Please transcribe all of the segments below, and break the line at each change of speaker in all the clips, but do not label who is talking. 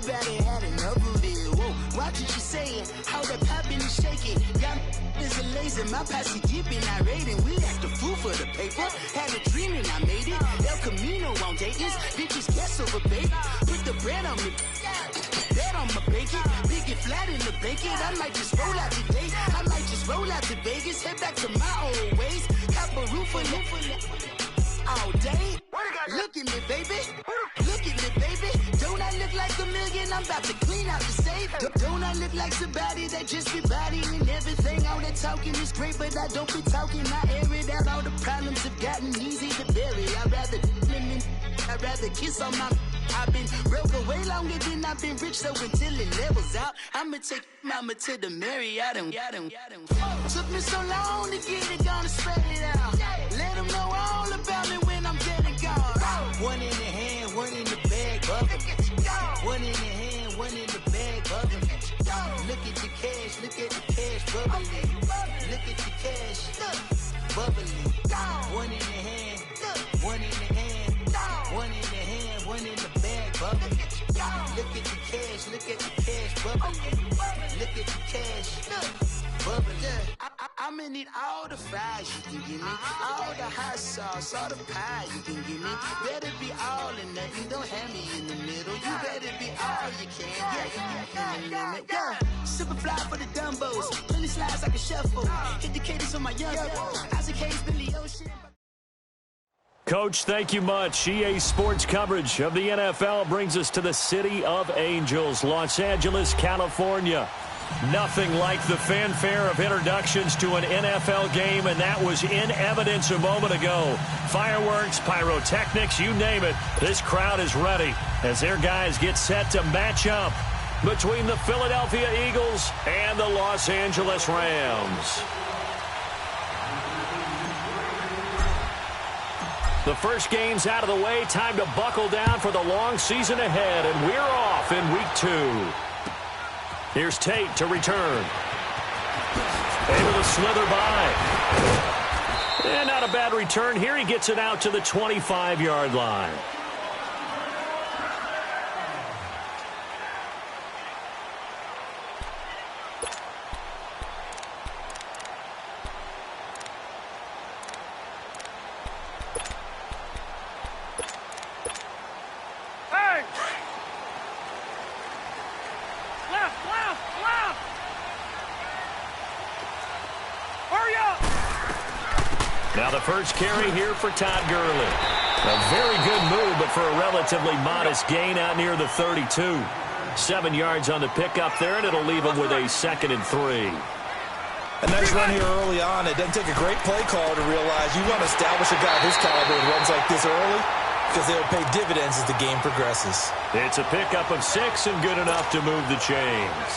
Everybody had enough of it. Whoa, watch what you saying. How that poppin' and shaking. Got is a lazy. My posse deep and irate. And we act a fool for the paper. Had a dream and I made it. El Camino on Dayton's. Bitches guess over bait. Put the bread on me. Bet on my bacon. Big it flat in the bacon. I might just roll out today. I might just roll out to Vegas. Head back to my old ways. Have a roof for all day. Look at me, baby. Look at me, baby. Don't I look like a million? I'm about to clean out the safe. Don't I look like somebody that just be bodying everything? All that talking is great, but I don't be talking. I air it out. All the problems have gotten easy to bury. I'd rather kiss on my. I've been broke way longer than I've been rich, so until it levels out, I'ma take mama to the Marriott and took me so long to get it, gonna spread it out. Let them know all about me when I'm dead and gone. One in the hand, one in the bag, bubble. One in the hand, one in the bag, bubble. Look at the cash, bubbling. Look at the cash, bubbling. One in the hand, one in the hand, one in the hand, one in the bag, bubbling. Look at the cash, bubbling. Look at the cash, bubbling. I'ma need all the fries you can give me, all the hot sauce, all the pie you can give me. Better be all or nothing, don't have me in the middle. You better be all you can. Yeah. Super fly for the Dumbos, plenty slides like a shuffle. Indicators for my young Isaac Hayes, Billy Ocean.
Coach, thank you much. EA Sports coverage of the NFL brings us to the City of Angels, Los Angeles, California. Nothing like the fanfare of introductions to an NFL game, and that was in evidence a moment ago. Fireworks, pyrotechnics, you name it. This crowd is ready as their guys get set to match up between the Philadelphia Eagles and the Los Angeles Rams. The first game's out of the way. Time to buckle down for the long season ahead, and we're off in week 2. Here's Tate to return. Able to slither by. And not a bad return here. He gets it out to the 25-yard line. Now the first carry here for Todd Gurley. A very good move, but for a relatively modest gain out near the 32. 7 yards on the pickup there, and it'll leave him with a 2nd and 3.
A nice run here early on. It doesn't take a great play caller to realize you want to establish a guy of his caliber with runs like this early because they'll pay dividends as the game progresses.
It's a pickup of 6 and good enough to move the chains.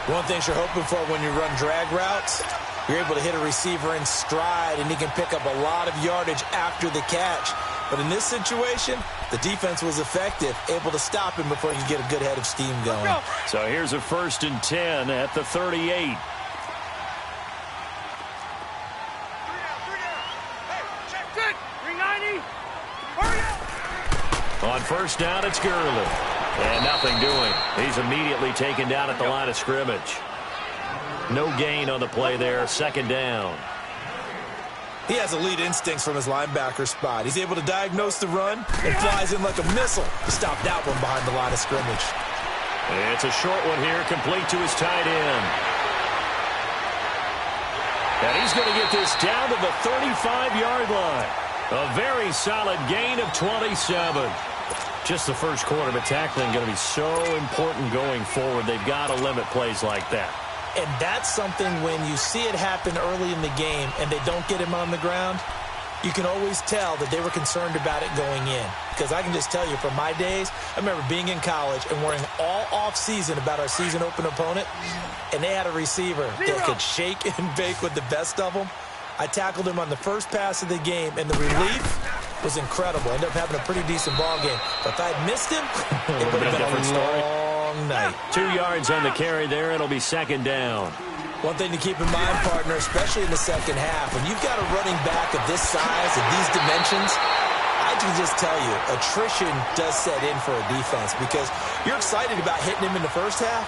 One thing you're hoping for when you run drag routes, you're able to hit a receiver in stride, and he can pick up a lot of yardage after the catch. But in this situation, the defense was effective, able to stop him before he could get a good head of steam going.
So here's a 1st and 10 at the 38. On first down, it's Gurley. And nothing doing. He's immediately taken down at the line of scrimmage. No gain on the play there. 2nd down.
He has elite instincts from his linebacker spot. He's able to diagnose the run and flies in like a missile to stop that one behind the line of scrimmage.
It's a short one here, complete to his tight end. And he's going to get this down to the 35-yard line. A very solid gain of 27. Just the first quarter, but tackling going to be so important going forward. They've got to limit plays like that.
And that's something when you see it happen early in the game and they don't get him on the ground, you can always tell that they were concerned about it going in. Because I can just tell you from my days, I remember being in college and worrying all off-season about our season open opponent, and they had a receiver that could shake and bake with the best of them. I tackled him on the first pass of the game, and the relief was incredible. Ended up having a pretty decent ball game. But if I had missed him, it would have been a long night.
2 yards on the carry there. It'll be 2nd down.
One thing to keep in mind, partner, especially in the second half, when you've got a running back of this size and these dimensions, I Coach can just tell you, attrition does set in for a defense because you're excited about hitting him in the first half.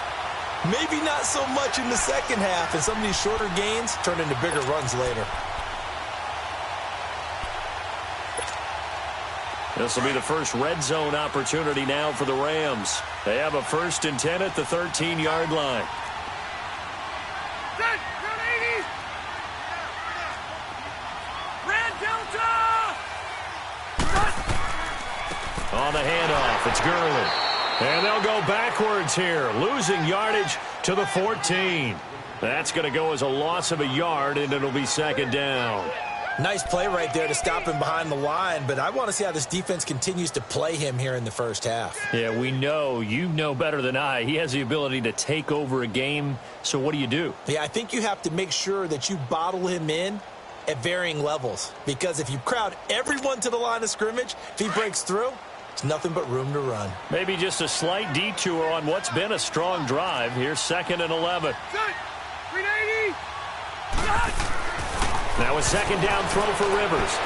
Maybe not so much in the second half, and some of these shorter gains turn into bigger runs later.
This will be the first red zone opportunity now for the Rams. They have a 1st and 10 at the 13-yard line. On the handoff, it's Gurley. And they'll go backwards here, losing yardage to the 14. That's going to go as a loss of a yard, and it'll be 2nd down.
Nice play right there to stop him behind the line, but I want to see how this defense continues to play him here in the first half.
Yeah, we know. You know better than I. He has the ability to take over a game, so what do?
Yeah, I think you have to make sure that you bottle him in at varying levels, because if you crowd everyone to the line of scrimmage, if he breaks through, it's nothing but room to run.
Maybe just a slight detour on what's been a strong drive. Here's 2nd and 11. Now a 2nd down throw for Rivers.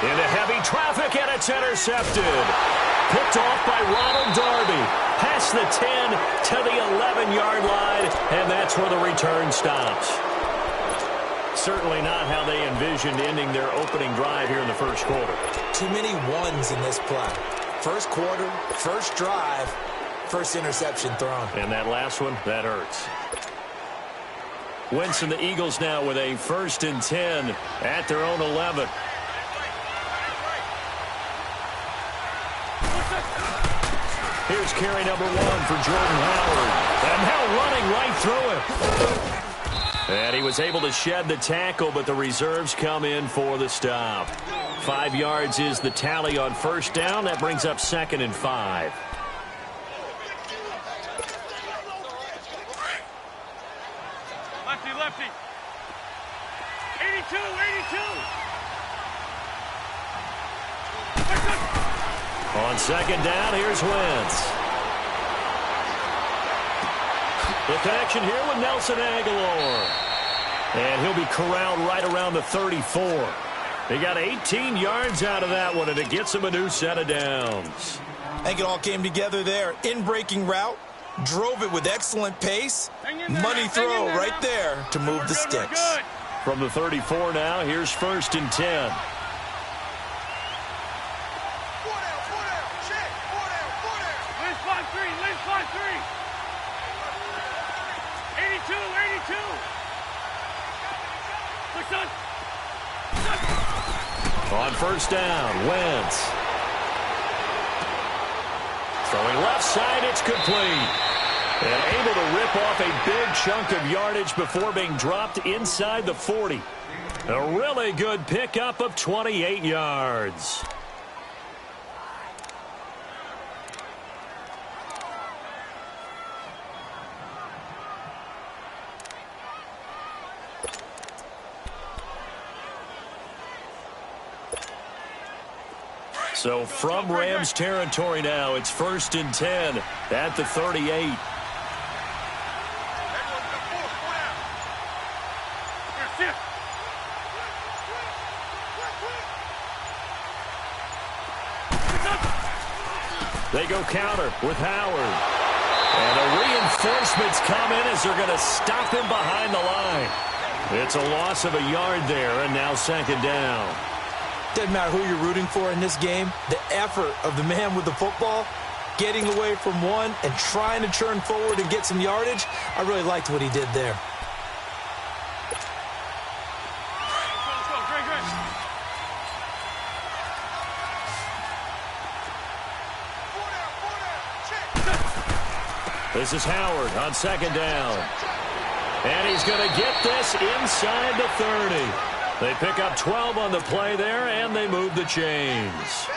Into heavy traffic, and it's intercepted. Picked off by Ronald Darby. Past the 10 to the 11-yard line, and that's where the return stops. Certainly not how they envisioned ending their opening drive here in the first quarter.
Too many ones in this play. First quarter, first drive, first interception thrown.
And that last one, that hurts. Wentz and the Eagles now with a 1st and 10 at their own 11. Here's carry number 1 for Jordan Howard. And now running right through it. And he was able to shed the tackle, but the reserves come in for the stop. 5 yards is the tally on 1st down. That brings up 2nd and 5.
Lefty. 82.
On 2nd down, here's Wentz. The connection here with Nelson Aguilar. And he'll be corralled right around the 34. They got 18 yards out of that one, and it gets him a new set of downs.
I think it all came together there. In-breaking route, drove it with excellent pace. Money throw right there to move the sticks.
From the 34 now, here's 1st and 10. On 1st down, Wentz. Throwing left side, it's complete. And able to rip off a big chunk of yardage before being dropped inside the 40. A really good pickup of 28 yards. So from Rams territory now, it's 1st and 10 at the 38. They go counter with Howard. And the reinforcements come in as they're going to stop him behind the line. It's a loss of a yard there, and now 2nd down.
Doesn't matter who you're rooting for in this game. The effort of the man with the football, getting away from one and trying to churn forward and get some yardage, I really liked what he did there.
This is Howard on 2nd down. And he's going to get this inside the 30. They pick up 12 on the play there, and they move the chains.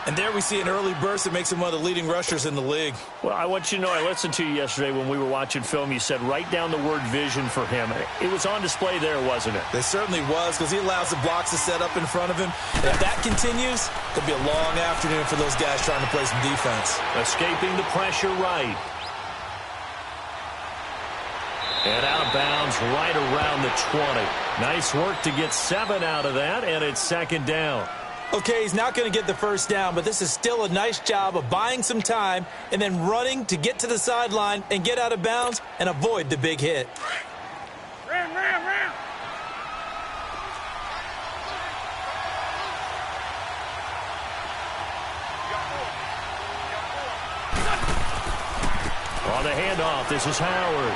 And there we see an early burst that makes him one of the leading rushers in the league.
Well, I want you to know, I listened to you yesterday when we were watching film. You said write down the word vision for him. It was on display there, wasn't it?
It certainly was, because he allows the blocks to set up in front of him. And if that continues, it'll be a long afternoon for those guys trying to play some defense.
Escaping the pressure right. And out of bounds right around the 20. Nice work to get 7 out of that, and it's 2nd down.
Okay, he's not going to get the first down, but this is still a nice job of buying some time and then running to get to the sideline and get out of bounds and avoid the big hit.
Ram.
On the handoff, this is Howard.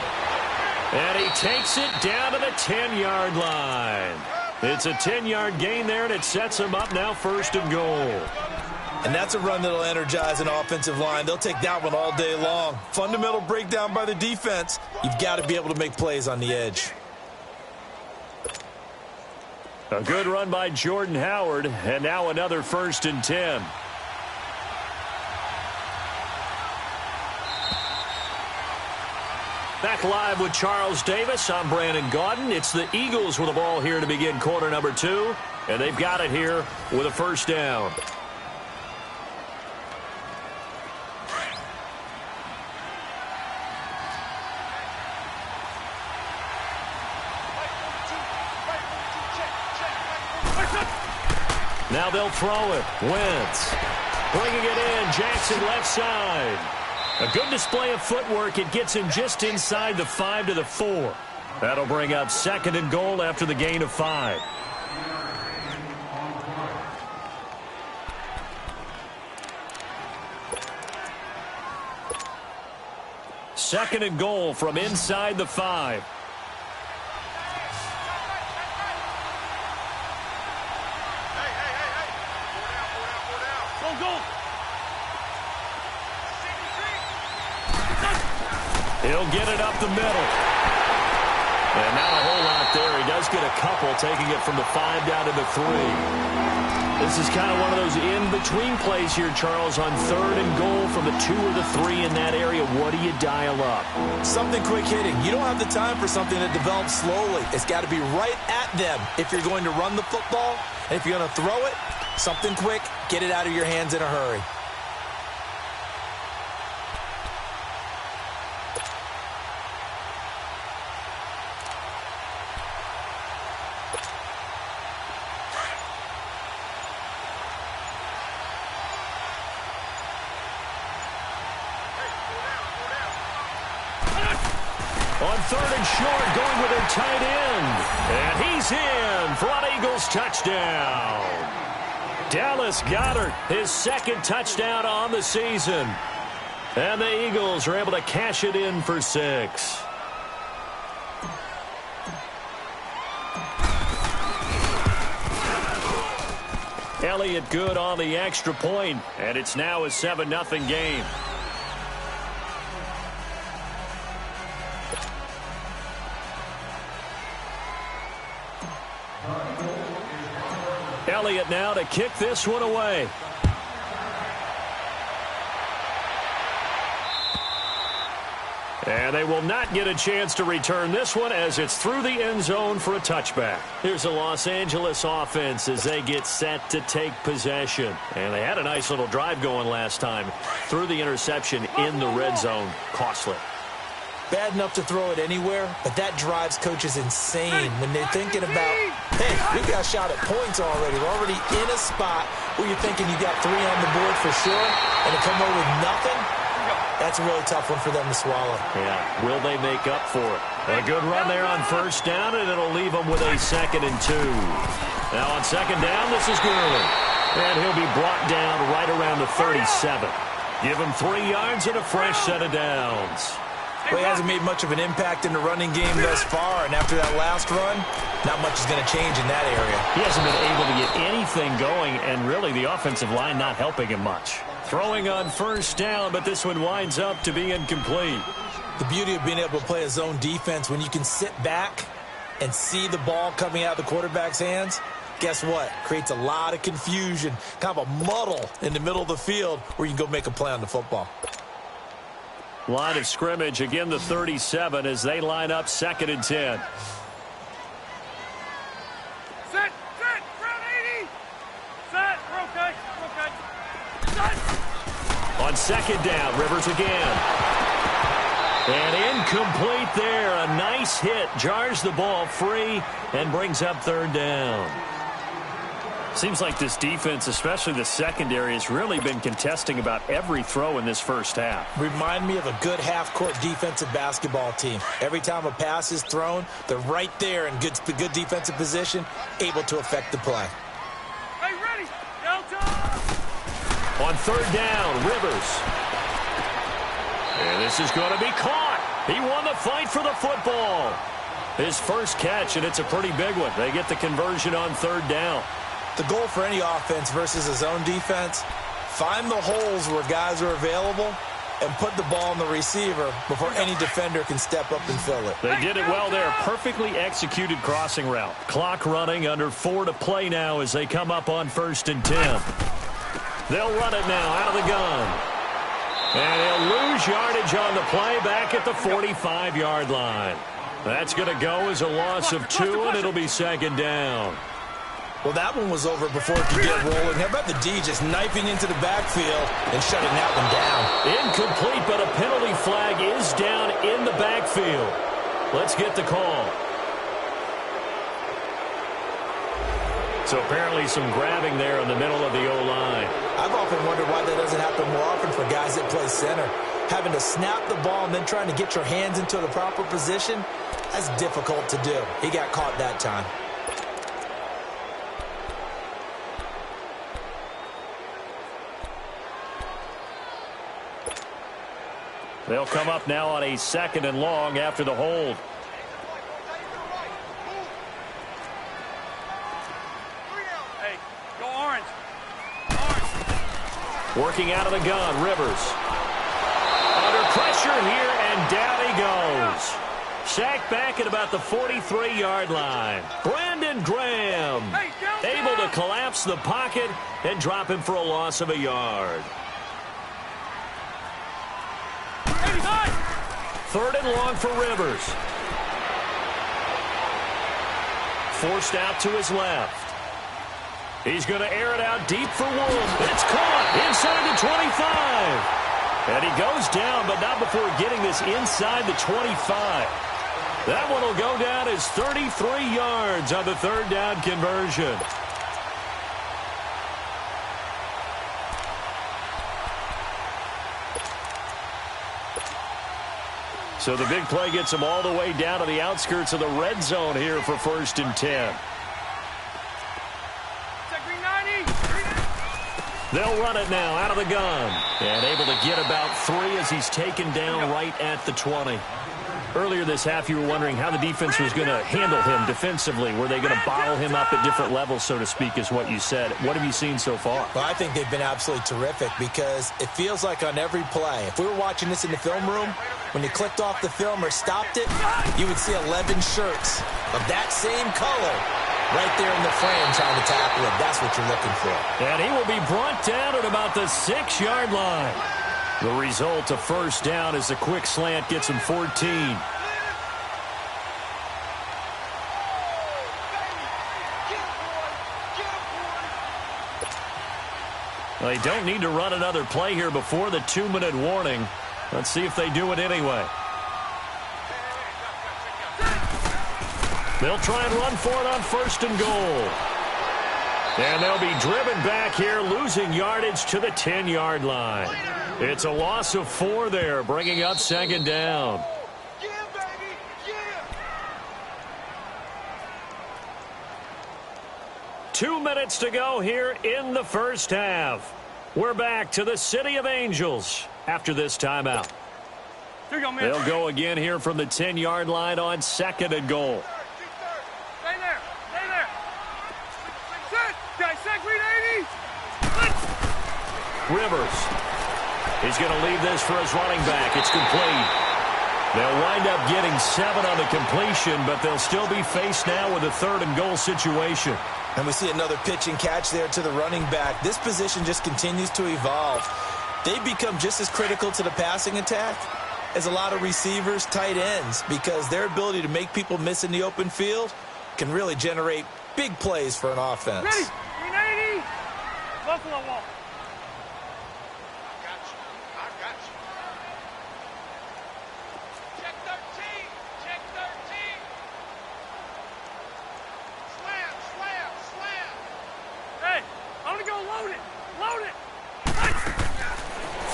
And he takes it down to the 10-yard line. It's a 10-yard gain there, and it sets him up now 1st and goal.
And that's a run that'll energize an offensive line. They'll take that one all day long. Fundamental breakdown by the defense. You've got to be able to make plays on the edge.
A good run by Jordan Howard, and now another 1st and 10. Back live with Charles Davis. I'm Brandon Gaudin. It's the Eagles with the ball here to begin quarter number 2, and they've got it here with a 1st down. Now they'll throw it. Wentz bringing it in. Jackson left side. A good display of footwork. It gets him just inside the 5 to the 4. That'll bring up 2nd and goal after the gain of 5. Second and goal from inside the 5. He'll get it up the middle. And not a whole lot there. He does get a couple, taking it from the 5 down to the 3. This is kind of one of those in-between plays here, Charles, on 3rd and goal from the 2 or the 3 in that area. What do you dial up?
Something quick hitting. You don't have the time for something that develops slowly. It's got to be right at them if you're going to run the football. And if you're going to throw it, something quick, get it out of your hands in a hurry.
On 3rd and short, going with their tight end. And he's in for an Eagles touchdown. Dallas Goedert, his 2nd touchdown on the season. And the Eagles are able to cash it in for 6. Elliott good on the extra point, and it's now a 7-0 game. Elliott now to kick this one away. And they will not get a chance to return this one as it's through the end zone for a touchback. Here's the Los Angeles offense as they get set to take possession. And they had a nice little drive going last time. Threw the interception in the red zone. Costly.
Bad enough to throw it anywhere, but that drives coaches insane when they're thinking about, hey, we got a shot at points already. We're already in a spot where you're thinking you got 3 on the board for sure, and to come over with nothing, that's a really tough one for them to swallow.
Yeah, will they make up for it? A good run there on 1st down, and it'll leave them with a 2nd and 2. Now on 2nd down, this is Gurley. And he'll be brought down right around the 37. Give him 3 yards and a fresh set of downs.
Well, he hasn't made much of an impact in the running game thus far, and after that last run, not much is going to change in that area.
He hasn't been able to get anything going, and really the offensive line not helping him much. Throwing on 1st down, but this one winds up to be incomplete.
The beauty of being able to play a zone defense when you can sit back and see the ball coming out of the quarterback's hands, guess what? Creates a lot of confusion, kind of a muddle in the middle of the field where you can go make a play on the football.
Line of scrimmage, again the 37 as they line up 2nd and 10.
Set, round 80. Set, rotate. Set.
On 2nd down, Rivers again. And incomplete there. A nice hit. Jars the ball free and brings up 3rd down. Seems like this defense, especially the secondary, has really been contesting about every throw in this first half.
Remind me of a good half-court defensive basketball team. Every time a pass is thrown, they're right there in good defensive position, able to affect the play.
Hey, ready! Delta!
On third down, Rivers. And this is going to be caught. He won the fight for the football. His first catch, and it's a pretty big one. They get the conversion on third down.
The goal for any offense versus a zone defense, find the holes where guys are available and put the ball in the receiver before any defender can step up and fill it.
They did it well there. Perfectly executed crossing route. Clock running, under 4 to play now as they come up on 1st and 10. They'll run it now out of the gun. And he'll lose yardage on the play back at the 45-yard line. That's going to go as a loss of 2, and it'll be 2nd down.
Well, that one was over before it could get rolling. How about the D just knifing into the backfield and shutting that one down?
Incomplete, but a penalty flag is down in the backfield. Let's get the call. So apparently some grabbing there in the middle of the O-line.
I've often wondered why that doesn't happen more often for guys that play center. Having to snap the ball and then trying to get your hands into the proper position, that's difficult to do. He got caught that time.
They'll come up now on a 2nd and long after the hold.
Hey, go orange.
Working out of the gun, Rivers. Under pressure here, and down he goes. Sacked back at about the 43-yard line. Brandon Graham able to collapse the pocket and drop him for a loss of a yard. 3rd and long for Rivers. Forced out to his left. He's going to air it out deep for Wood. It's caught inside the 25. And he goes down, but not before getting this inside the 25. That one will go down as 33 yards on the 3rd down conversion. So the big play gets them all the way down to the outskirts of the red zone here for 1st and 10. They'll run it now out of the gun. And able to get about 3 as he's taken down right at the 20. Earlier this half, you were wondering how the defense was going to handle him defensively. Were they going to bottle him up at different levels, so to speak, is what you said. What have you seen so far?
Well, I think they've been absolutely terrific because it feels like on every play, if we were watching this in the film room, when you clicked off the film or stopped it, you would see 11 shirts of that same color right there in the frame trying to tackle him. That's what you're looking for.
And he will be brought down at about the 6-yard line. The result, a 1st down as the quick slant gets him 14. Well, they don't need to run another play here before the 2-minute warning. Let's see if they do it anyway. They'll try and run for it on 1st and goal. And they'll be driven back here, losing yardage to the 10-yard line. It's a loss of 4 there, bringing up 2nd down. 2 minutes to go here in the first half. We're back to the City of Angels after this timeout. They'll go again here from the 10-yard line on 2nd and goal.
Stay there. Stay there. Set. Guys, set. Green 80.
Rivers. He's going to leave this for his running back. It's complete. They'll wind up getting 7 on the completion, but they'll still be faced now with a 3rd and goal situation.
And we see another pitch and catch there to the running back. This position just continues to evolve. They become just as critical to the passing attack as a lot of receivers, tight ends, because their ability to make people miss in the open field can really generate big plays for an offense.
Ready. Green 80. Buffalo wall.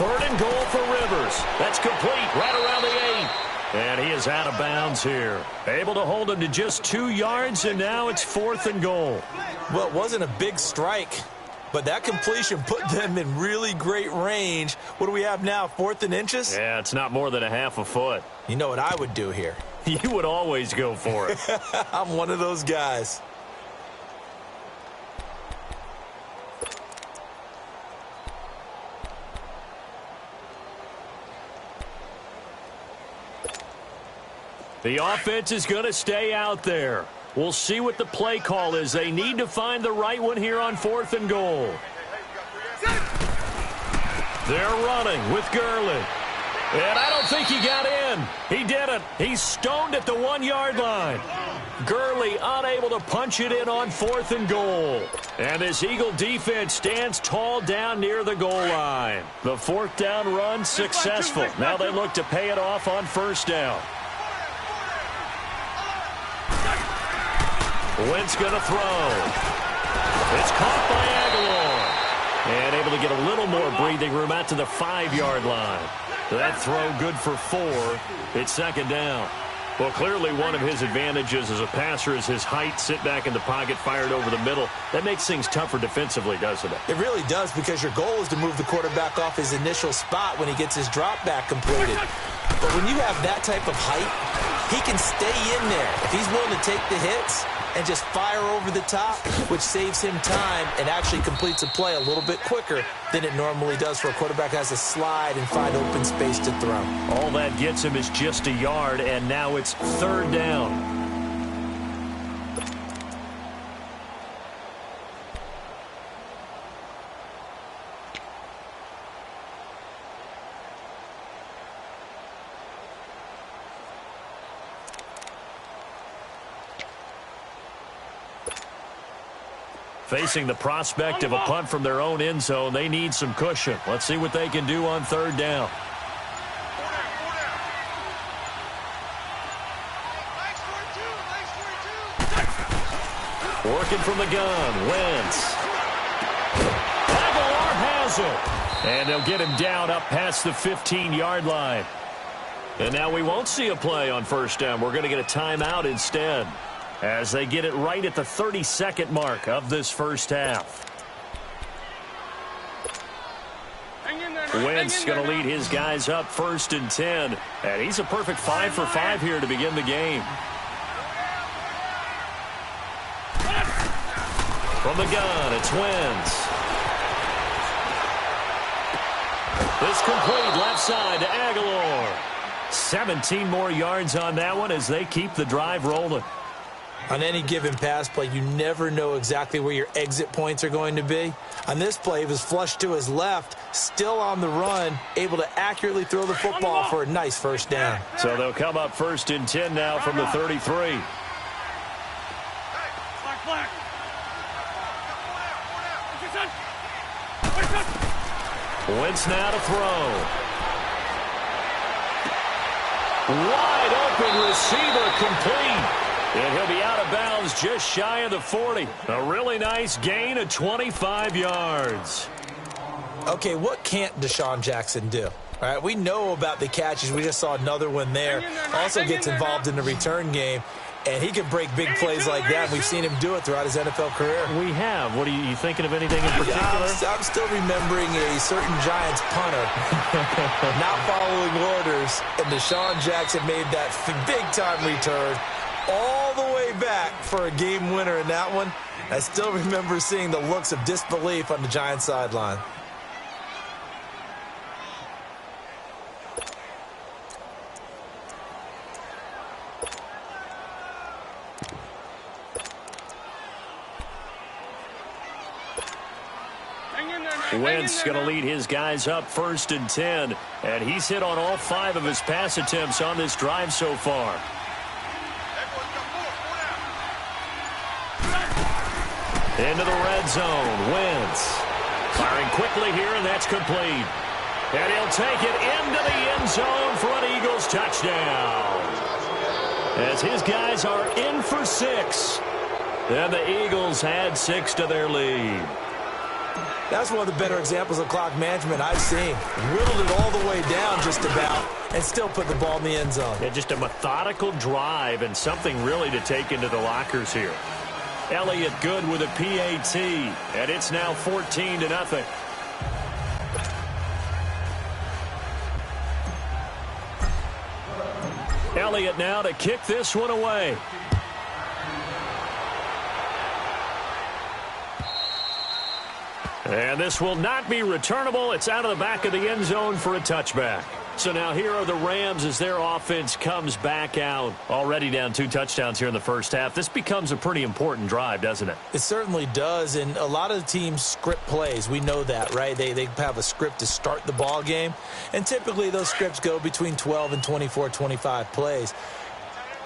3rd and goal for Rivers. That's complete right around the 8. And he is out of bounds here. Able to hold him to just 2 yards, and now it's 4th and goal.
Well, it wasn't a big strike, but that completion put them in really great range. What do we have now, 4th and inches?
Yeah, it's not more than a half a foot.
You know what I would do here?
You would always go for it.
I'm one of those guys.
The offense is going to stay out there. We'll see what the play call is. They need to find the right one here on 4th and goal. They're running with Gurley. And I don't think he got in. He didn't. He's stoned at the 1-yard line. Gurley unable to punch it in on 4th and goal. And this Eagle defense stands tall down near the goal line. The 4th down run successful. Now they look to pay it off on 1st down. Wentz going to throw. It's caught by Aguilar. And able to get a little more breathing room out to the 5-yard line. That throw good for 4. It's 2nd down. Well, clearly one of his advantages as a passer is his height, sit back in the pocket, fired over the middle. That makes things tougher defensively, doesn't it?
It really does, because your goal is to move the quarterback off his initial spot when he gets his drop back completed. But when you have that type of height, he can stay in there. If he's willing to take the hits and just fire over the top, which saves him time and actually completes a play a little bit quicker than it normally does for a quarterback who has to slide and find open space to throw.
All that gets him is just a yard, and now it's 3rd down. Facing the prospect of a punt from their own end zone, they need some cushion. Let's see what they can do on 3rd down. Working from the gun, Wentz. Aguilar has it. And they'll get him down up past the 15-yard line. And now we won't see a play on 1st down. We're going to get a timeout instead, as they get it right at the 32nd mark of this first half. Wentz going to lead his guys up 1st and 10. And he's a perfect 5 for 5 here to begin the game. From the gun, it's Wentz. This complete left side to Aguilar. 17 more yards on that one as they keep the drive rolling.
On any given pass play, you never know exactly where your exit points are going to be. On this play, he was flushed to his left, still on the run, able to accurately throw the football for a nice 1st down.
So they'll come up 1st and 10 now from the 33. Wentz now to throw. Wide open receiver complete. And he'll be out of bounds just shy of the 40. A really nice gain of 25 yards.
Okay, what can't Deshaun Jackson do? All right, we know about the catches. We just saw another one there. Also gets involved in the return game. And he can break big plays like that. We've seen him do it throughout his NFL career.
We have. What are you thinking of anything in particular?
I'm still remembering a certain Giants punter not following orders, and Deshaun Jackson made that big-time return all the way back for a game winner in that one. I still remember seeing the looks of disbelief on the Giants sideline.
Wentz going to lead his guys up 1st and 10. And he's hit on all 5 of his pass attempts on this drive so far. Into the red zone. Wentz firing quickly here, and that's complete. And he'll take it into the end zone for an Eagles touchdown. As his guys are in for 6. And the Eagles add 6 to their lead.
That's one of the better examples of clock management I've seen. Whittled it all the way down just about and still put the ball in the end zone.
Yeah, just a methodical drive and something really to take into the lockers here. Elliott good with a PAT, and it's now 14-0. Elliott now to kick this one away. And this will not be returnable. It's out of the back of the end zone for a touchback. So now here are the Rams as their offense comes back out. Already down 2 touchdowns here in the first half. This becomes a pretty important drive, doesn't it?
It certainly does, and a lot of the teams script plays. We know that, right? They have a script to start the ball game, and typically those scripts go between 12 and 24, 25 plays.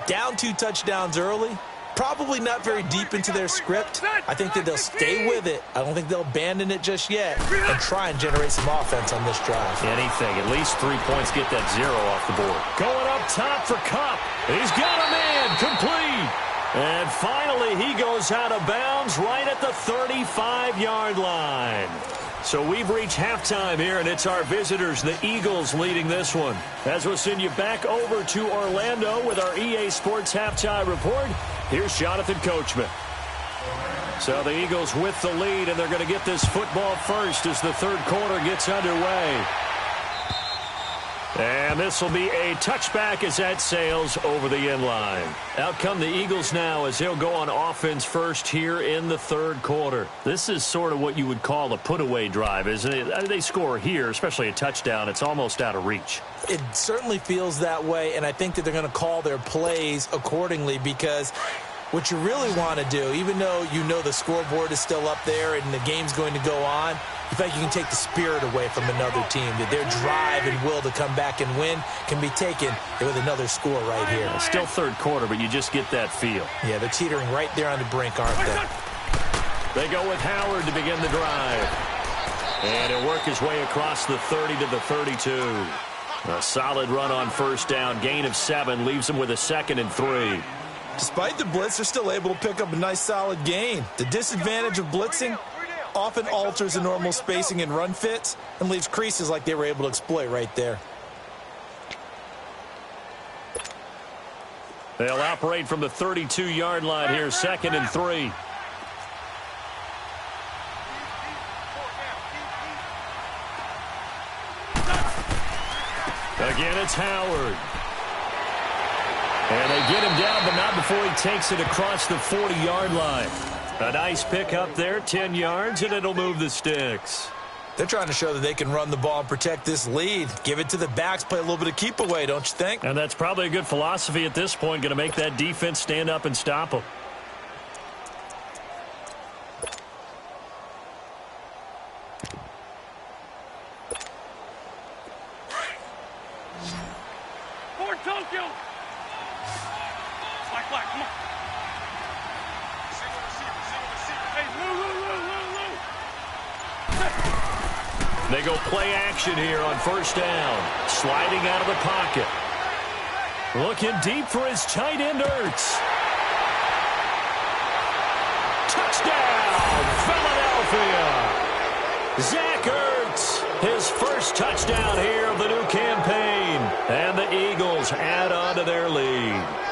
Down 2 touchdowns early, probably not very deep into their script. I think that they'll stay with it. I don't think they'll abandon it just yet and try and generate some offense on this drive.
Anything. At least 3 points. Get that 0 off the board. Going up top for Kupp. He's got a man. Complete. And finally, he goes out of bounds right at the 35-yard line. So we've reached halftime here, and it's our visitors, the Eagles, leading this one. As we'll send you back over to Orlando with our EA Sports Halftime Report, here's Jonathan Coachman. So the Eagles with the lead, and they're going to get this football first as the third quarter gets underway. And this will be a touchback as that sails over the end line. Out come the Eagles now as they'll go on offense first here in the third quarter. This is sort of what you would call a put-away drive, isn't it? They score here, especially a touchdown. It's almost out of reach.
It certainly feels that way, and I think that they're going to call their plays accordingly because what you really want to do, even though you know the scoreboard is still up there and the game's going to go on, you think you can take the spirit away from another team, that their drive and will to come back and win can be taken with another score right here.
Still third quarter, but you just get that feel.
Yeah, they're teetering right there on the brink, aren't they?
They go with Howard to begin the drive. And he'll work his way across the 30 to the 32. A solid run on first down. Gain of 7 leaves them with a 2nd and 3.
Despite the blitz, they're still able to pick up a nice solid gain. The disadvantage of blitzing often alters the normal spacing and run fits and leaves creases like they were able to exploit right there.
They'll operate from the 32-yard line here, 2nd and 3. Again, it's Howard. And they get him down, but not before he takes it across the 40-yard line. A nice pick up there, 10 yards, and it'll move the sticks.
They're trying to show that they can run the ball and protect this lead. Give it to the backs, play a little bit of keep away, don't you think?
And that's probably a good philosophy at this point, going to make that defense stand up and stop them.
Fort Tokyo! Black, come on. Hey, Lou.
They go play action here on first down. Sliding out of the pocket. Looking deep for his tight end, Ertz. Touchdown, Philadelphia. Zach Ertz, his first touchdown here of the new campaign. And the Eagles add on to their lead.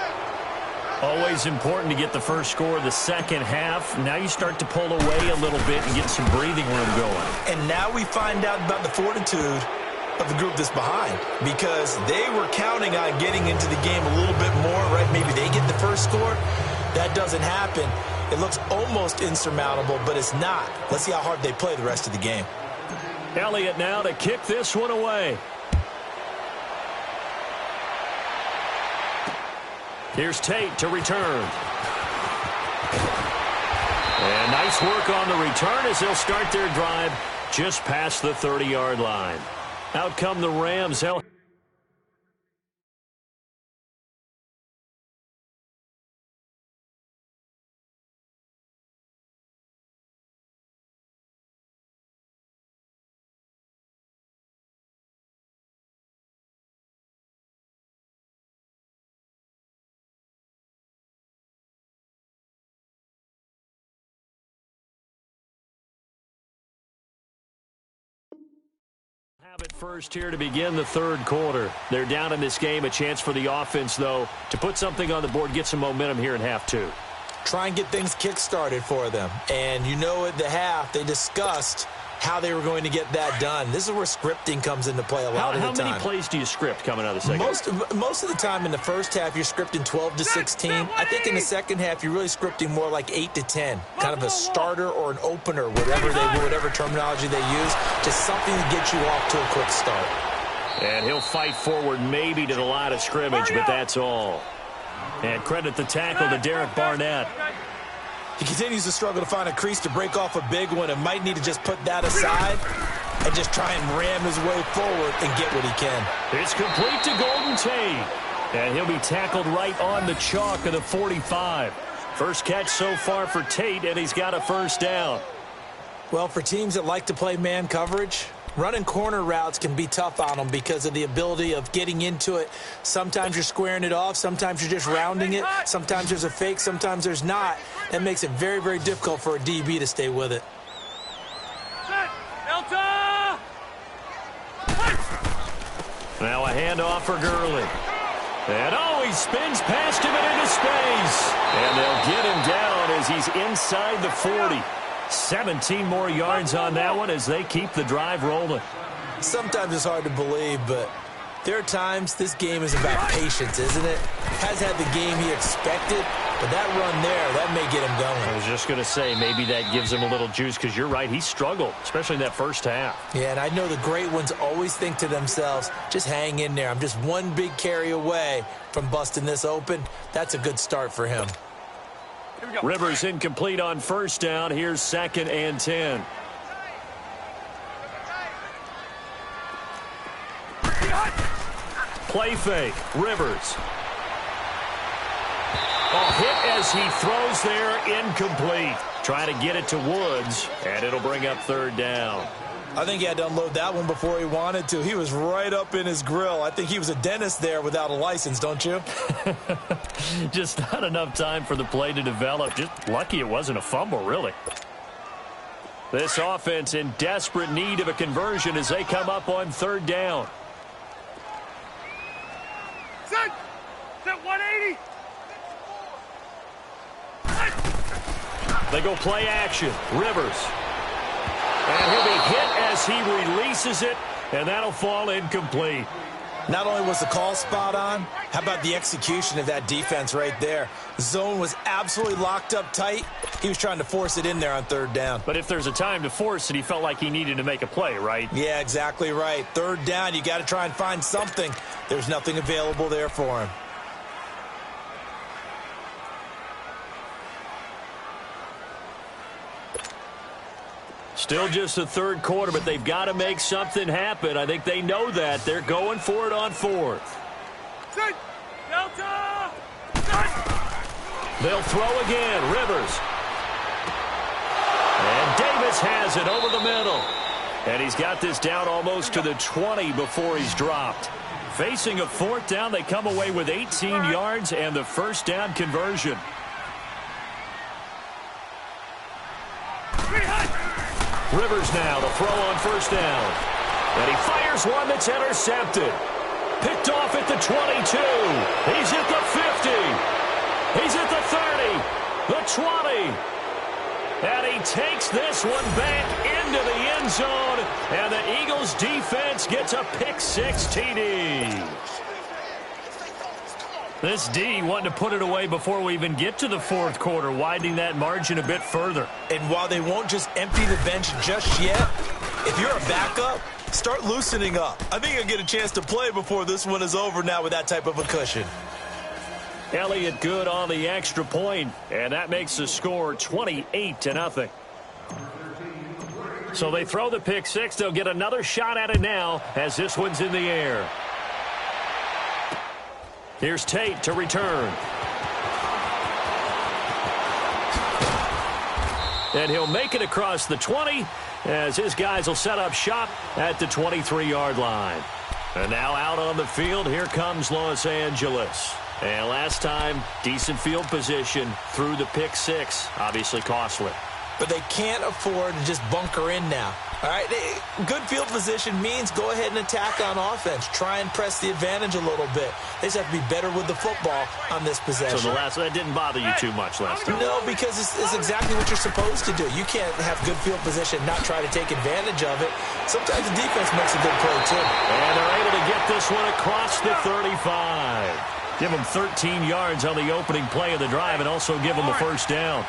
Always important to get the first score of the second half. Now you start to pull away a little bit and get some breathing room going.
And now we find out about the fortitude of the group that's behind, because they were counting on getting into the game a little bit more, right? Maybe they get the first score. That doesn't happen. It looks almost insurmountable, but it's not. Let's see how hard they play the rest of the game.
Elliott now to kick this one away. Here's Tate to return. And nice work on the return as they'll start their drive just past the 30-yard line. Out come the Rams. Have it first here to begin the third quarter. They're down in this game. A chance for the offense, though, to put something on the board, get some momentum here in half two.
Try and get things kick-started for them. And you know at the half, they discussed how they were going to get that done. This is where scripting comes into play a lot of the time.
How many plays do you script coming out of the second?
Most of the time in the first half, you're scripting 12 to 16. I think in the second half, you're really scripting more like 8 to 10. Kind of a starter or an opener, whatever terminology they use. Just something to get you off to a quick start.
And he'll fight forward maybe to the line of scrimmage, but that's all. And credit the tackle to Derek Barnett.
He continues to struggle to find a crease to break off a big one and might need to just put that aside and just try and ram his way forward and get what he can.
It's complete to Golden Tate. And he'll be tackled right on the chalk of the 45. First catch so far for Tate, and he's got a first down.
Well, for teams that like to play man coverage, running corner routes can be tough on them because of the ability of getting into it. Sometimes you're squaring it off. Sometimes you're just rounding it. Sometimes there's a fake. Sometimes there's not. That makes it very, very difficult for a DB to stay with it.
Now a handoff for Gurley. And, he spins past him and into space. And they'll get him down as he's inside the 40. 17 more yards on that one as they keep the drive rolling.
Sometimes it's hard to believe, but there are times this game is about patience, isn't it? Has had the game he expected, but that run there, that may get him going.
I was just going to say, maybe that gives him a little juice because you're right, he struggled, especially in that first half.
Yeah, and I know the great ones always think to themselves, just hang in there. I'm just one big carry away from busting this open. That's a good start for him.
Rivers incomplete on first down. Here's 2nd and 10. Play fake. Rivers. Hit as he throws there, incomplete. Trying to get it to Woods, and it'll bring up 3rd down.
I think he had to unload that one before he wanted to. He was right up in his grill. I think he was a dentist there without a license, don't you?
Just not enough time for the play to develop. Just lucky it wasn't a fumble, really. This offense in desperate need of a conversion as they come up on 3rd down.
Set 180.
They go play action. Rivers. And he'll be hit as he releases it, and that'll fall incomplete.
Not only was the call spot on, how about the execution of that defense right there? Zone was absolutely locked up tight. He was trying to force it in there on 3rd down.
But if there's a time to force it, he felt like he needed to make a play, right?
Yeah, exactly right. 3rd down, you got to try and find something. There's nothing available there for him.
Still just the 3rd quarter, but they've got to make something happen. I think they know that. They're going for it on 4th.
Delta!
They'll throw again. Rivers. And Davis has it over the middle. And he's got this down almost to the 20 before he's dropped. Facing a 4th down, they come away with 18 yards and the first down conversion. Rivers now to throw on first down. And he fires one that's intercepted. Picked off at the 22. He's at the 50. He's at the 30. The 20. And he takes this one back into the end zone. And the Eagles defense gets a pick-6 TD. This D wanting to put it away before we even get to the 4th quarter, widening that margin a bit further.
And while they won't just empty the bench just yet, if you're a backup, start loosening up. I think you'll get a chance to play before this one is over now with that type of a cushion.
Elliott good on the extra point, and that makes the score 28-0. So they throw the pick-6. They'll get another shot at it now as this one's in the air. Here's Tate to return. And he'll make it across the 20 as his guys will set up shop at the 23-yard line. And now out on the field, here comes Los Angeles. And last time, decent field position through the pick-6, obviously costly.
but they can't afford to just bunker in now. All right, good field position means go ahead and attack on offense. Try and press the advantage a little bit. They just have to be better with the football on this possession.
So that didn't bother you too much last time?
No, because it's exactly what you're supposed to do. You can't have good field position, not try to take advantage of it. Sometimes the defense makes a good play, too.
And they're able to get this one across the 35. Give them 13 yards on the opening play of the drive and also give them a first down.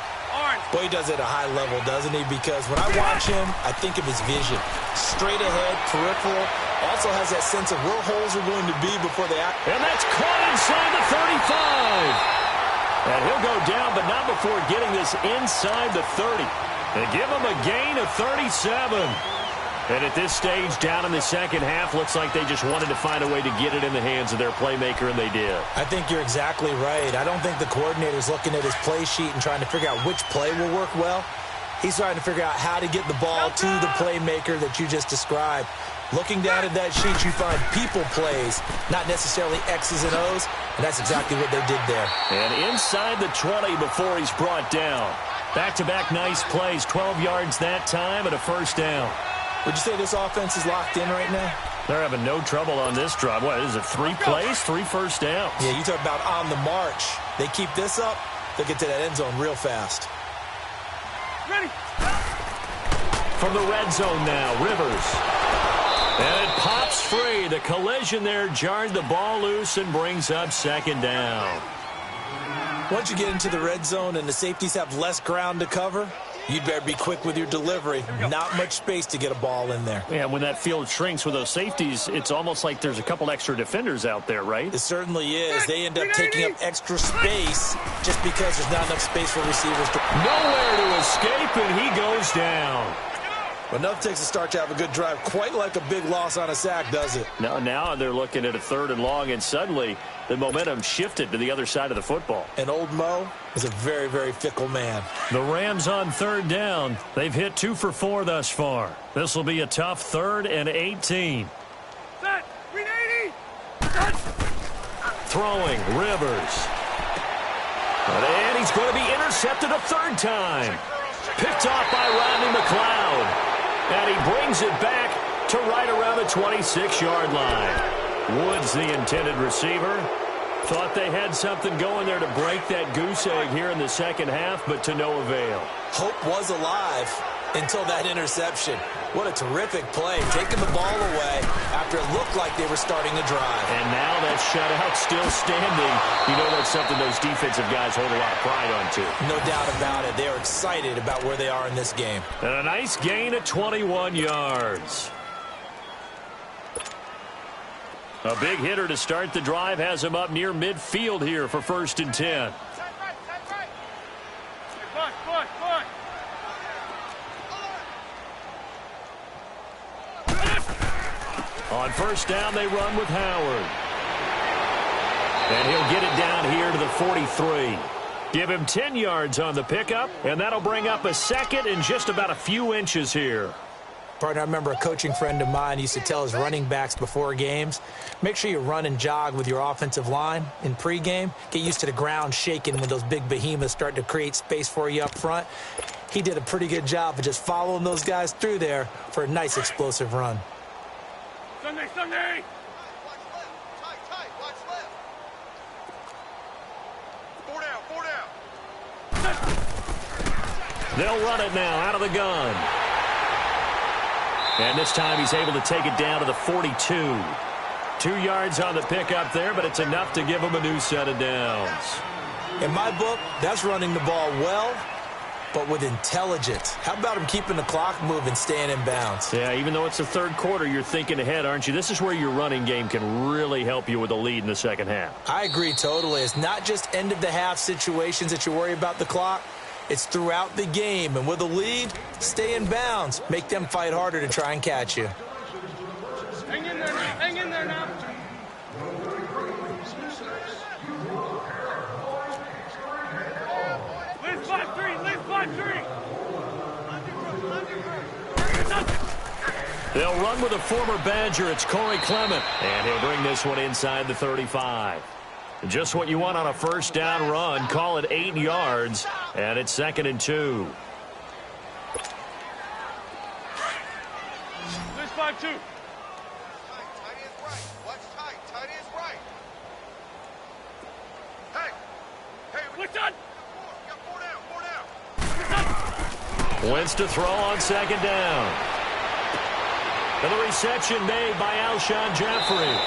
Boy, he does it at a high level, doesn't he? Because when I watch him, I think of his vision. Straight ahead, peripheral. Also has that sense of where holes are going to be before they act.
And that's caught inside the 35. And he'll go down, but not before getting this inside the 30. They give him a gain of 37. And at this stage, down in the second half, looks like they just wanted to find a way to get it in the hands of their playmaker, and they did.
I think you're exactly right. I don't think the coordinator's looking at his play sheet and trying to figure out which play will work well. He's trying to figure out how to get the ball to the playmaker that you just described. Looking down at that sheet, you find people plays, not necessarily X's and O's, and that's exactly what they did there.
And inside the 20 before he's brought down. Back-to-back nice plays, 12 yards that time and a first down.
Would you say this offense is locked in right now?
They're having no trouble on this drive. What, is it 3 plays, 3 first downs?
Yeah, you talk about on the march. They keep this up, they'll get to that end zone real fast.
Ready.
From the red zone now, Rivers. And it pops free. The collision there jarred the ball loose and brings up second down.
Once you get into the red zone and the safeties have less ground to cover, you'd better be quick with your delivery. Not much space to get a ball in there.
Yeah, when that field shrinks with those safeties, it's almost like there's a couple extra defenders out there, right?
It certainly is. They end up taking up extra space just because there's not enough space for receivers to...
Nowhere to escape, and he goes down.
But enough takes a start to have a good drive. Quite like a big loss on a sack, does it?
Now they're looking at a 3rd and long, and suddenly the momentum shifted to the other side of the football.
And old Mo is a very, very fickle man.
The Rams on 3rd down. They've hit 2 for 4 thus far. This will be a tough 3rd and 18.
Set. 380.
Throwing, Rivers. And he's going to be intercepted a 3rd time. Picked off by Rodney McLeod. And he brings it back to right around the 26-yard line. Woods, the intended receiver. Thought they had something going there to break that goose egg here in the second half, but to no avail.
Hope was alive until that interception. What a terrific play, taking the ball away after it looked like they were starting to drive. And
now that shutout still standing. You know that's something those defensive guys hold a lot of pride on, too.
No doubt about it. They are excited about where they are in this game.
And a nice gain of 21 yards. A big hitter to start the drive has him up near midfield here for 1st and 10. On 1st down, they run with Howard. And he'll get it down here to the 43. Give him 10 yards on the pickup, and that'll bring up a 2nd and just about a few inches here.
Partner, I remember a coaching friend of mine used to tell his running backs before games, make sure you run and jog with your offensive line in pregame. Get used to the ground shaking when those big behemoths start to create space for you up front. He did a pretty good job of just following those guys through there for a nice explosive run.
Sunday.
Watch left. 4 down.
They'll run it now out of the gun. And this time he's able to take it down to the 42. 2 yards on the pickup there, but it's enough to give him a new set of downs.
In my book, that's running the ball well, but with intelligence. How about him keeping the clock moving, staying in bounds?
Yeah, even though it's the 3rd quarter, you're thinking ahead, aren't you? This is where your running game can really help you with a lead in the second half.
I agree totally. It's not just end-of-the-half situations that you worry about the clock. It's throughout the game. And with a lead, stay in bounds. Make them fight harder to try and catch you.
Hang in there now. Hang in there now. Liz 5-3.
They'll run with a former Badger. It's Corey Clement. And he'll bring this one inside the 35. Just what you want on a 1st down run. Call it 8 yards. And it's 2nd and 2.
2.
Tight is right. What's tight? Tight is right. Hey,
What's done?
you got 4 down.
Wins to throw on second down. And the reception made by Alshon Jeffrey.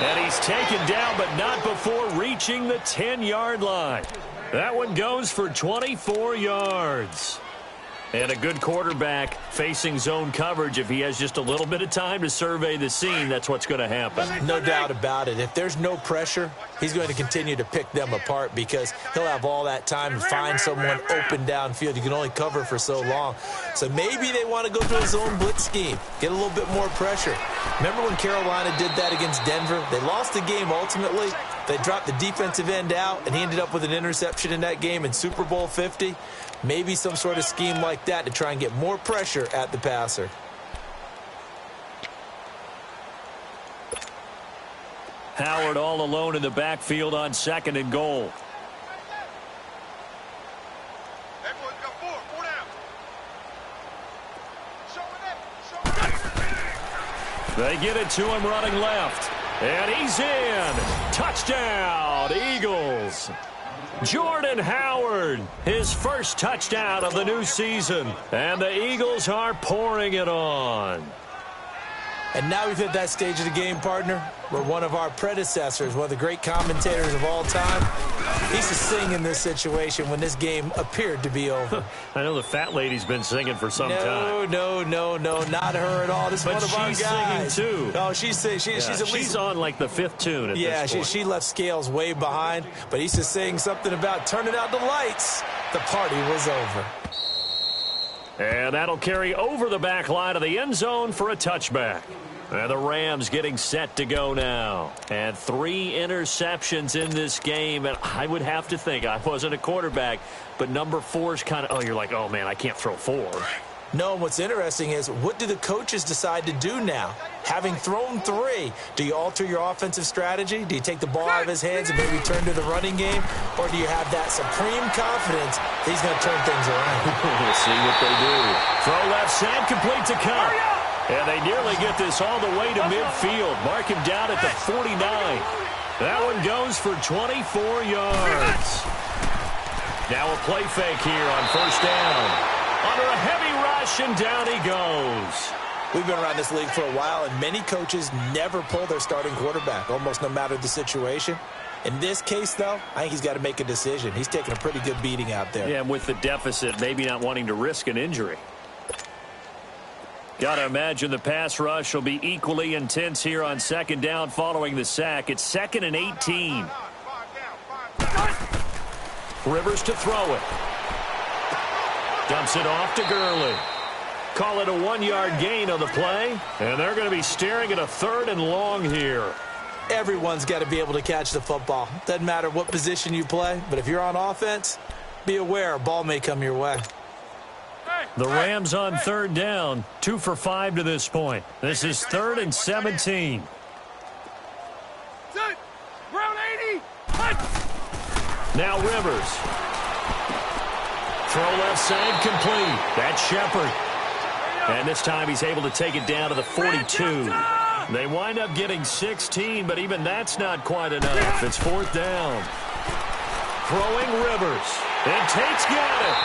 And he's taken down, but not before reaching the 10-yard line. That one goes for 24 yards. And a good quarterback facing zone coverage. If he has just a little bit of time to survey the scene, that's what's going to happen.
No doubt about it. If there's no pressure, he's going to continue to pick them apart because he'll have all that time to find someone open downfield. You can only cover for so long. So maybe they want to go to a zone blitz scheme, get a little bit more pressure. Remember when Carolina did that against Denver? They lost the game ultimately. They dropped the defensive end out, and he ended up with an interception in that game in Super Bowl 50. Maybe some sort of scheme like that to try and get more pressure at the passer.
Howard all alone in the backfield on 2nd and goal.
Everyone got 4 down.
They get it to him running left. And he's in. Touchdown, Eagles. Jordan Howard, his first touchdown of the new season. And the Eagles are pouring it on.
And now we've hit that stage of the game, partner, where one of our predecessors, one of the great commentators of all time, he used to sing in this situation when this game appeared to be over.
I know the fat lady's been singing for some time.
No, not her at all. This is one of our guys.
But she's singing, too.
Oh, she's at least...
She's on, like, the 5th tune at this point.
She left Scales way behind, but he used to sing something about turning out the lights. The party was over.
And that'll carry over the back line of the end zone for a touchback. And the Rams getting set to go now. And 3 interceptions in this game. And I would have to think, I wasn't a quarterback, but number 4's kind of, you're like, oh, man, I can't throw 4.
No, what's interesting is, what do the coaches decide to do now? Having thrown 3, do you alter your offensive strategy? Do you take the ball out of his hands and maybe turn to the running game? Or do you have that supreme confidence that he's going to turn things around?
We'll see what they do. Throw left side, complete to Cup. And they nearly get this all the way to midfield. Mark him down at the 49. That one goes for 24 yards. Now a play fake here on first down. Under a heavy rush, and down he goes.
We've been around this league for a while, and many coaches never pull their starting quarterback, almost no matter the situation. In this case, though, I think he's got to make a decision. He's taking a pretty good beating out there.
Yeah, and with the deficit, maybe not wanting to risk an injury. Got to imagine the pass rush will be equally intense here on second down following the sack. It's 2nd and 18. Rivers to throw it. Dumps it off to Gurley. Call it a 1-yard gain on the play. And they're going to be staring at a 3rd and long here.
Everyone's got to be able to catch the football. Doesn't matter what position you play, but if you're on offense, be aware a ball may come your way.
The Rams on 3rd down, 2 for 5 to this point. This is 3rd and 17.
Ground 80.
Now Rivers. Throw left side complete. That's Shepard. And this time he's able to take it down to the 42. They wind up getting 16, but even that's not quite enough. It's 4th down. Throwing Rivers. And Tate's got it.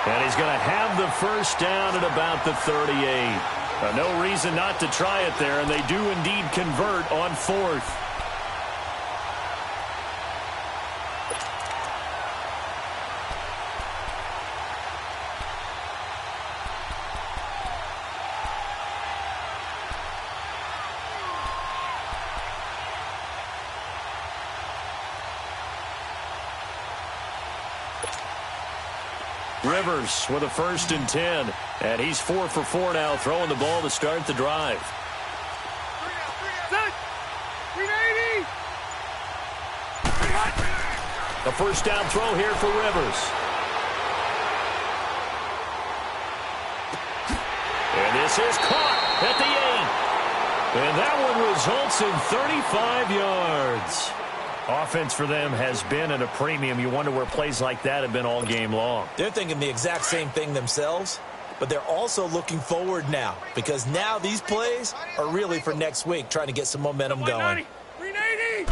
And he's going to have the first down at about the 38. No reason not to try it there, and they do indeed convert on 4th. Rivers with a 1st and 10. And he's 4 for 4 now, throwing the ball to start the drive. A first down throw here for Rivers. And this is caught at the 8. And that one results in 35 yards. Offense for them has been at a premium. You wonder where plays like that have been all game long.
They're thinking the exact same thing themselves. but they're also looking forward now because now these plays are really for next week, trying to get some momentum going.
380.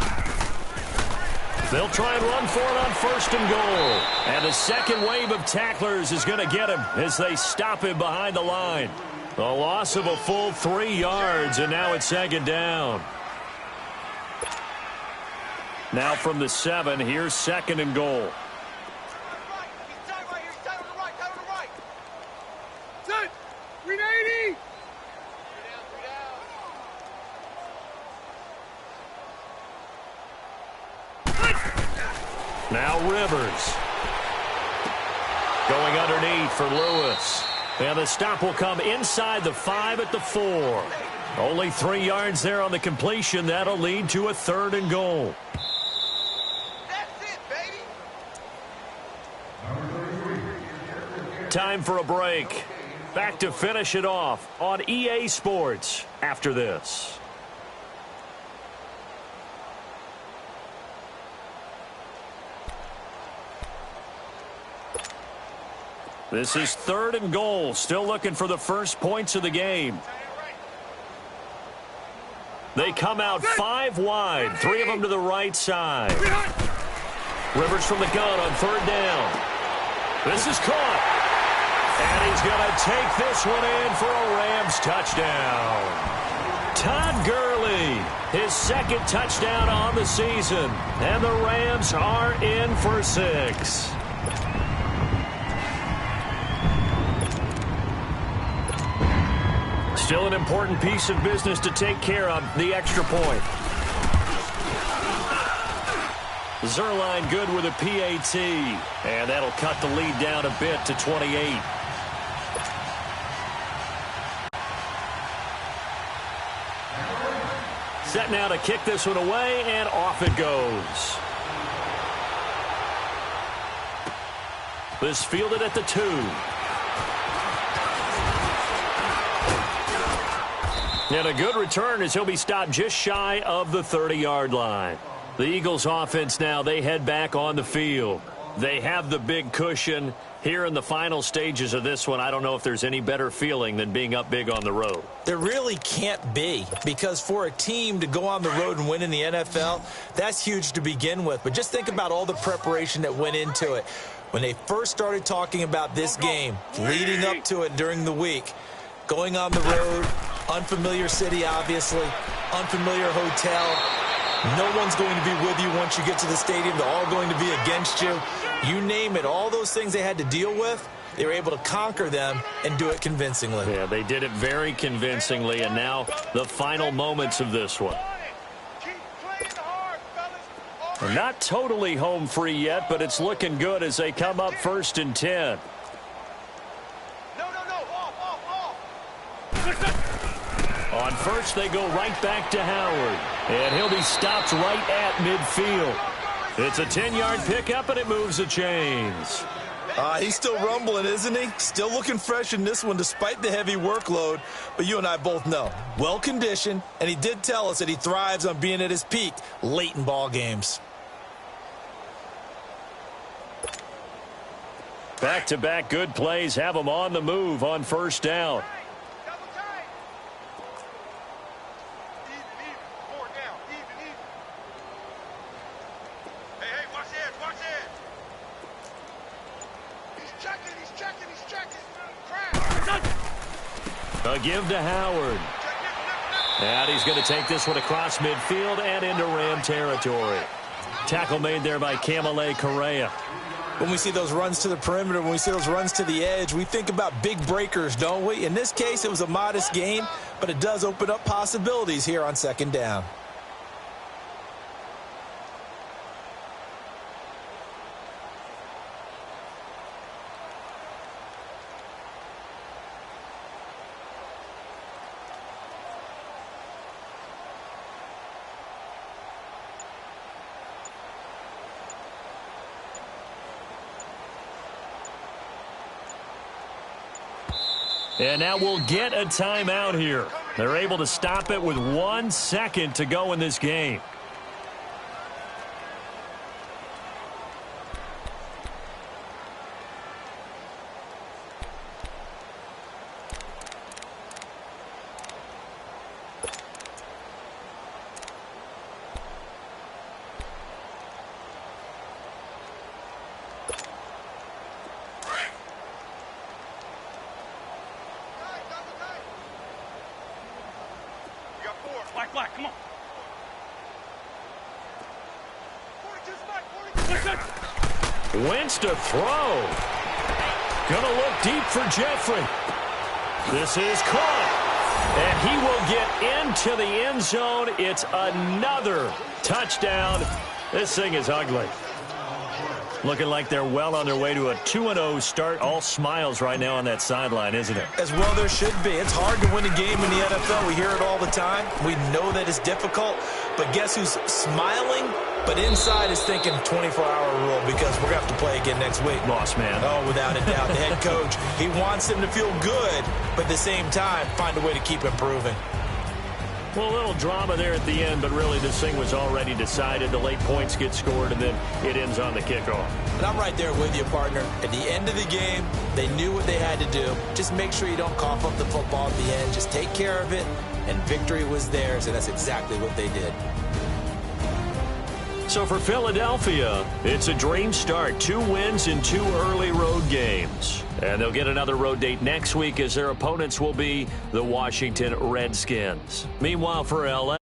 They'll try and run for it on 1st and goal. And the second wave of tacklers is going to get him as they stop him behind the line. A loss of a full 3 yards, and now it's 2nd down. Now from the 7, here's 2nd and goal.
Set. 380.
Now Rivers. Going underneath for Lewis. And the stop will come inside the 5 at the 4. Only 3 yards there on the completion. That'll lead to a 3rd and goal.
That's it, baby.
Time for a break. Back to finish it off on EA Sports after this. This is 3rd and goal. Still looking for the first points of the game. They come out 5 wide. 3 of them to the right side. Rivers from the gun on 3rd down. This is caught. And he's going to take this one in for a Rams touchdown. Todd Gurley, his 2nd touchdown on the season. And the Rams are in for 6. Still an important piece of business to take care of, the extra point. Zerline good with a PAT. And that'll cut the lead down a bit to 28. Set now to kick this one away, and off it goes. This fielded at the 2. And a good return as he'll be stopped just shy of the 30-yard line. The Eagles offense now, they head back on the field. They have the big cushion. Here in the final stages of this one, I don't know if there's any better feeling than being up big on the road.
There really can't be, because for a team to go on the road and win in the NFL, that's huge to begin with. But just think about all the preparation that went into it. When they first started talking about this game, leading up to it during the week, going on the road, unfamiliar city, obviously, unfamiliar hotel. No one's going to be with you once you get to the stadium. They're all going to be against you. You name it, all those things they had to deal with, they were able to conquer them and do it convincingly.
Yeah, they did it very convincingly, and now the final moments of this one. They're not totally home free yet, but it's looking good as they come up 1st and 10. On 1st, they go right back to Howard. And he'll be stopped right at midfield. It's a 10-yard pickup, and it moves the chains.
He's still rumbling, isn't he? Still looking fresh in this one despite the heavy workload. But you and I both know, well-conditioned, and he did tell us that he thrives on being at his peak late in ball games.
Back-to-back good plays have him on the move on 1st down. A give to Howard. And he's going to take this one across midfield and into Ram territory. Tackle made there by Kamale Correa.
When we see those runs to the perimeter, when we see those runs to the edge, we think about big breakers, don't we? In this case, it was a modest gain, but it does open up possibilities here on 2nd down.
And now we'll get a timeout here. They're able to stop it with 1 second to go in this game.
Mike, come on.
42's Mike, 42.
Wentz to throw. Gonna look deep for Jeffrey. This is caught. And he will get into the end zone. It's another touchdown. This thing is ugly. Looking like they're well on their way to a 2-0 start. All smiles right now on that sideline, isn't it?
As well there should be. It's hard to win a game in the NFL. We hear it all the time. We know that it's difficult. But guess who's smiling? But inside is thinking 24-hour rule because we're going to have to play again next week.
Lost man.
Oh, without a doubt. The head coach, he wants them to feel good, but at the same time, find a way to keep improving.
Well, a little drama there at the end, but really this thing was already decided. The late points get scored, and then it ends on the kickoff.
And I'm right there with you, partner. At the end of the game, they knew what they had to do. Just make sure you don't cough up the football at the end. Just take care of it, and victory was theirs, and that's exactly what they did.
So for Philadelphia, it's a dream start. 2 wins in 2 early road games. And they'll get another road date next week as their opponents will be the Washington Redskins. Meanwhile, for LA,